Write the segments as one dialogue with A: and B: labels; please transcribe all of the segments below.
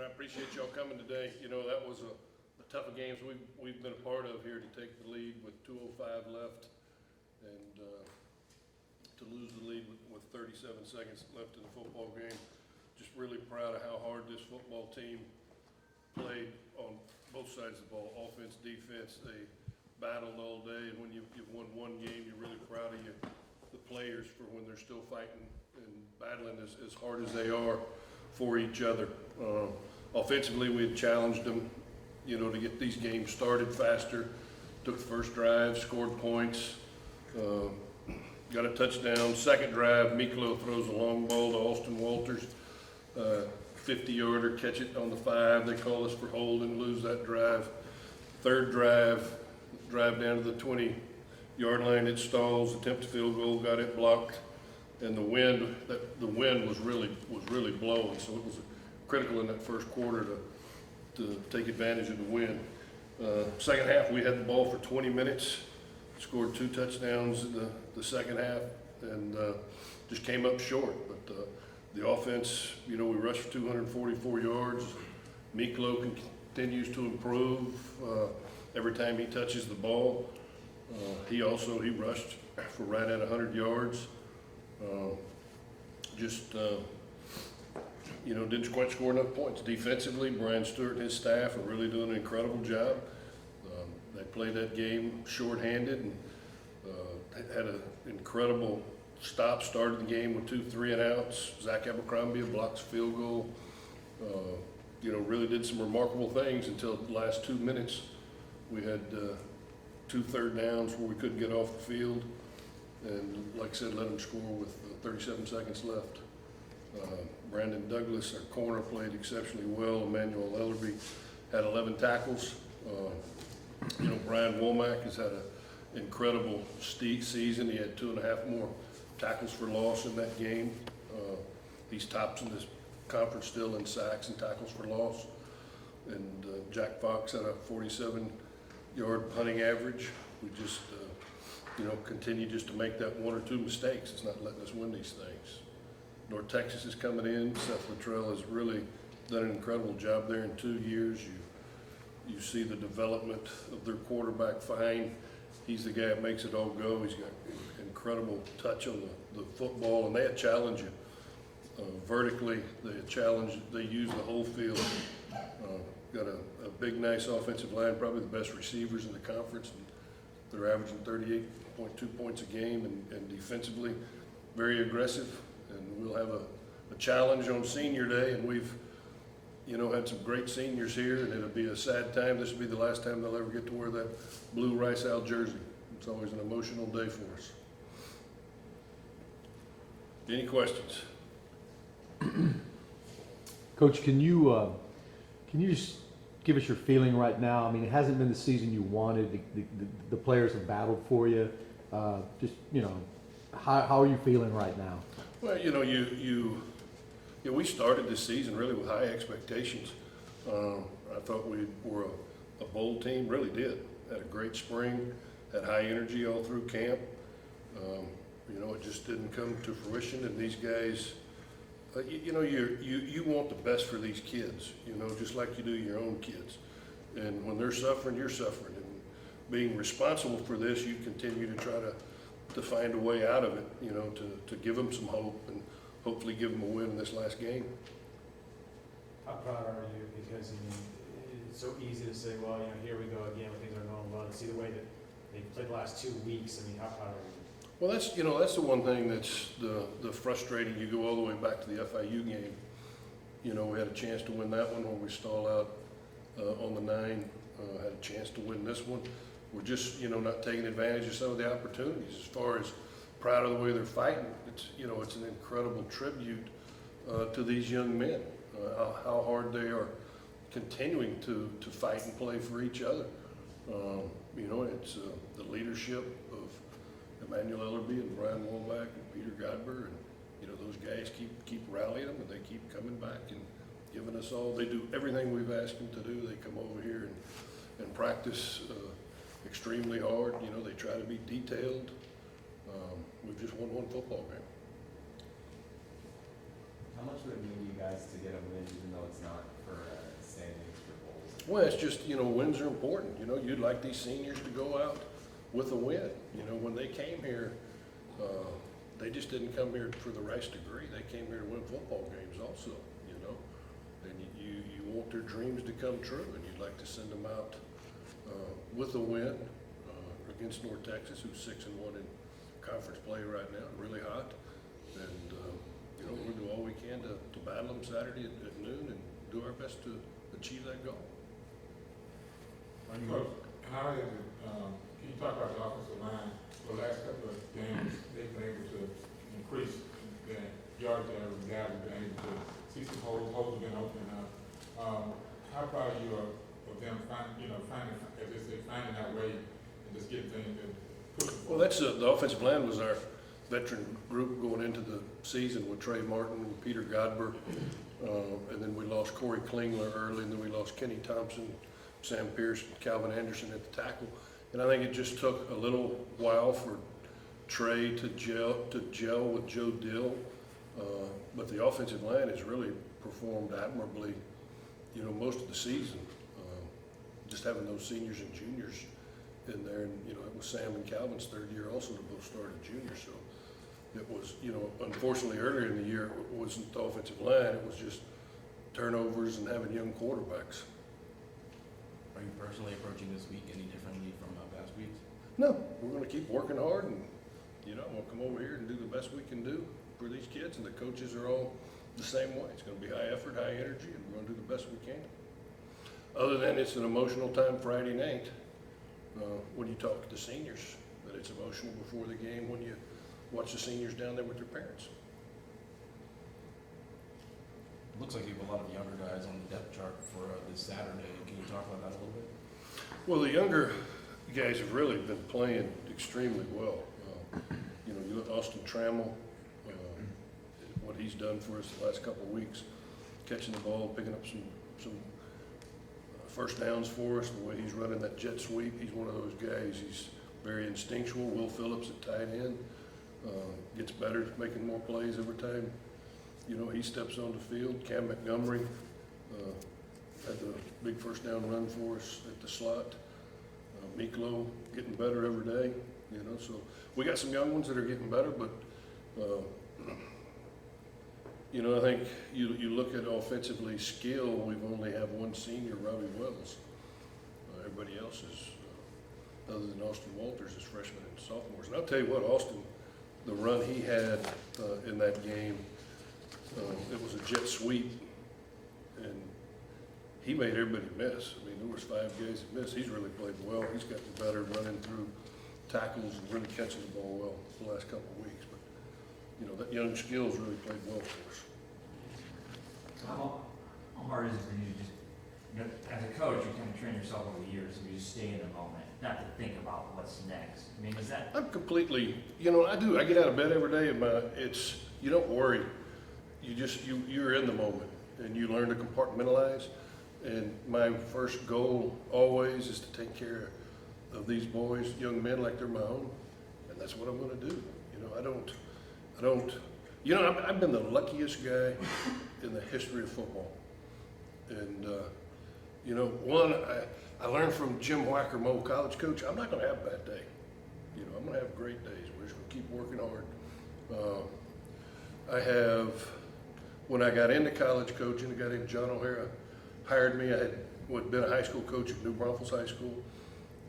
A: appreciate y'all coming today. You know, that was the toughest games we've been a part of here, to take the lead with 2:05 left and to lose the lead with 37 seconds left in the football game. Just really proud of how hard this football team played on both sides of the ball, offense, defense. They battled all day, and when you've won one game, you're really proud of the players for when they're still fighting and battling as hard as they are for each other. Offensively, we had challenged them, you know, to get these games started faster. Took the first drive, scored points, got a touchdown. Second drive, Miklo throws a long ball to Austin Walters, 50-yarder, catch it on the 5. They call us for holding, lose that drive. Third drive down to the 20-yard line, it stalls, attempt a field goal, got it blocked, and the wind was really blowing, so it was critical in that first quarter to take advantage of the wind. Second half, we had the ball for 20 minutes, scored 2 touchdowns in the second half, and just came up short. But the offense, you know, we rushed for 244 yards. Miklo continues to improve every time he touches the ball. He rushed for right at 100 yards. You know, didn't quite score enough points. Defensively, Brian Stewart and his staff are really doing an incredible job. They played that game shorthanded and had an incredible stop, started the game with 2 3-and-outs. Zach Abercrombie blocks a field goal. You know, really did some remarkable things until the last 2 minutes. We had 2 third downs where we couldn't get off the field, and like I said, let them score with 37 seconds left. Brandon Douglas, our corner, played exceptionally well. Emmanuel Ellerby had 11 tackles. You know, Brian Womack has had an incredible season. He had 2.5 more tackles for loss in that game. He's tops in this conference still in sacks and tackles for loss. And Jack Fox had a 47-yard punting average. We just, you know, continue just to make that 1 or 2 mistakes. It's not letting us win these things. North Texas is coming in. Seth Luttrell has really done an incredible job there in 2 years. You see the development of their quarterback, Fine. He's the guy that makes it all go. He's got incredible touch on the football, and they challenge you vertically. They use the whole field. Got a big, nice offensive line, probably the best receivers in the conference. And they're averaging 38.2 points a game, and defensively very aggressive. And we'll have a challenge on senior day, and we've, you know, had some great seniors here, and it'll be a sad time. This will be the last time they'll ever get to wear that blue Rice Owl jersey. It's always an emotional day for us. Any questions?
B: Coach, can you just give us your feeling right now? I mean, it hasn't been the season you wanted. The players have battled for you. Just, you know, how are you feeling right now?
A: Well, you know, we started this season really with high expectations. I thought we were a bold team, really did. Had a great spring, had high energy all through camp. You know, it just didn't come to fruition, and these guys, you know, you want the best for these kids, you know, just like you do your own kids. And when they're suffering, you're suffering. And being responsible for this, you continue to try to find a way out of it, you know, to give them some hope and hopefully give them a win in this last game.
C: How proud are you? Because, I mean, it's so easy to say, well, you know, here we go again when things are going well, and see the way that they've played the last 2 weeks. I mean, how proud are you?
A: Well, that's, you know, that's the one thing that's the frustrating. You go all the way back to the FIU game. You know, we had a chance to win that one where we stall out on the 9. Had a chance to win this one. We're just, you know, not taking advantage of some of the opportunities. As far as proud of the way they're fighting, it's, you know, it's an incredible tribute to these young men, how hard they are continuing to fight and play for each other. You know, it's the leadership of Emmanuel Ellerby and Brian Womack and Peter Godber, and, you know, those guys keep rallying them, and they keep coming back and giving us all. They do everything we've asked them to do. They come over here and practice extremely hard. You know, they try to be detailed. We've just won 1 football game.
D: How much would it mean to you guys to get a win, even though it's not for
A: Well, it's just, wins are important. You'd like these seniors to go out with a win. When they came here, they just didn't come here for the rice degree. They came here to win football games also, And you want their dreams to come true, and you'd like to send them out with a win against North Texas, who's 6-1 in conference play right now, really hot. And, we'll do all we can to battle them Saturday at noon and do our best to achieve that goal.
D: Coach, how is it, can you talk about the offensive line? The last couple of games, they've been able to increase the yards that the guys have been able to see some holes have been opening up. How proud are you of them finding that way and just getting things and pushing?
A: Well, that's the offensive line was our veteran group going into the season with Trey Martin and Peter Godber. And then we lost Corey Klingler early, and then we lost Kenny Thompson, Sam Pierce, Calvin Anderson at the tackle. And I think it just took a little while for Trey to gel with Joe Dill. But the offensive line has really performed admirably, most of the season. Just having those seniors and juniors in there, and it was Sam and Calvin's third year also to both started juniors. So it was, unfortunately earlier in the year it wasn't the offensive line, it was just turnovers and having young quarterbacks.
E: Are you personally approaching this week any differently from past weeks?
A: No, we're going to keep working hard, and we'll come over here and do the best we can do for these kids, and the coaches are all the same way. It's going to be high effort, high energy, and we're going to do the best we can. Other than it's an emotional time Friday night when you talk to the seniors, that it's emotional before the game when you watch the seniors down there with their parents.
E: It looks like you have a lot of younger guys on the depth chart for this Saturday. Can you talk about that a little bit?
A: Well, the younger guys have really been playing extremely well. You look at Austin Trammell, what he's done for us the last couple of weeks, catching the ball, picking up some first downs for us, the way he's running that jet sweep. He's one of those guys. He's very instinctual. Will Phillips at tight end gets better, making more plays every time he steps on the field. Cam Montgomery had the big first down run for us at the slot. Miklo getting better every day, so we got some young ones that are getting better, but I think you look at offensively skill, we've only have one senior, Robbie Wells. Everybody else is, other than Austin Walters, is freshmen and sophomores. And I'll tell you what, Austin, the run he had in that game, it was a jet sweep, and he made everybody miss. I mean, there was 5 guys that missed. He's really played well. He's gotten better running through tackles and really catching the ball well the last couple of weeks. But, that young skills really played well for us.
F: How hard is it for you to just, as a coach, you kind of train yourself over the years, so you just stay in the moment, not to think about what's next? I mean, is that?
A: I'm completely, I do. I get out of bed every day, and you don't worry. You're in the moment, and you learn to compartmentalize. And my first goal always is to take care of these boys, young men, like they're my own, and that's what I'm going to do. I've been the luckiest guy in the history of football. And, I learned from Jim Wacker, my old college coach, I'm not going to have a bad day. I'm going to have great days. We're just going to keep working hard. When I got into college coaching, a guy named John O'Hara hired me. I had been a high school coach at New Braunfels High School.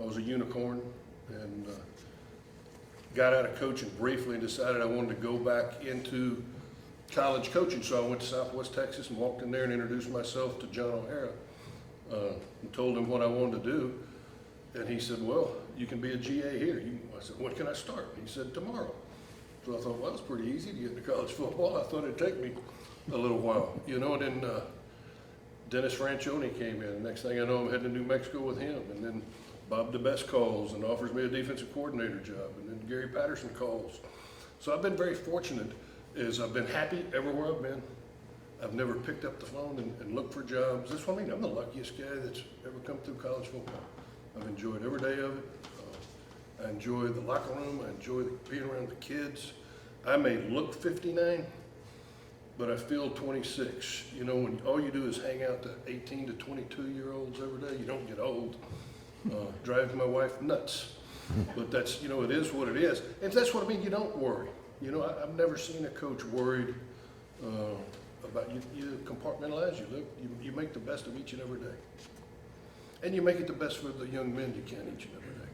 A: I was a unicorn, and got out of coaching briefly and decided I wanted to go back into college coaching. So I went to Southwest Texas and walked in there and introduced myself to John O'Hara and told him what I wanted to do. And he said, well, you can be a GA here. I said, when can I start? He said, tomorrow. So I thought, well, it's pretty easy to get into college football. I thought it'd take me a little while, and then Dennis Franchione came in. Next thing I know, I'm heading to New Mexico with him. And then Bob DeBest calls and offers me a defensive coordinator job. And then Gary Patterson calls. So I've been very fortunate. I've been happy everywhere I've been. I've never picked up the phone and looked for jobs. That's what I mean. I'm the luckiest guy that's ever come through college football. I've enjoyed every day of it. I enjoy the locker room. I enjoy being around the kids. I may look 59, but I feel 26. You know, when all you do is hang out to 18 to 22-year-olds every day, you don't get old. Drives my wife nuts. But that's, you know, it is what it is. And that's what I mean, you don't worry. You know, I've never seen a coach worried about you. You compartmentalize, you make the best of each and every day. And you make it the best for the young men you can each and every day.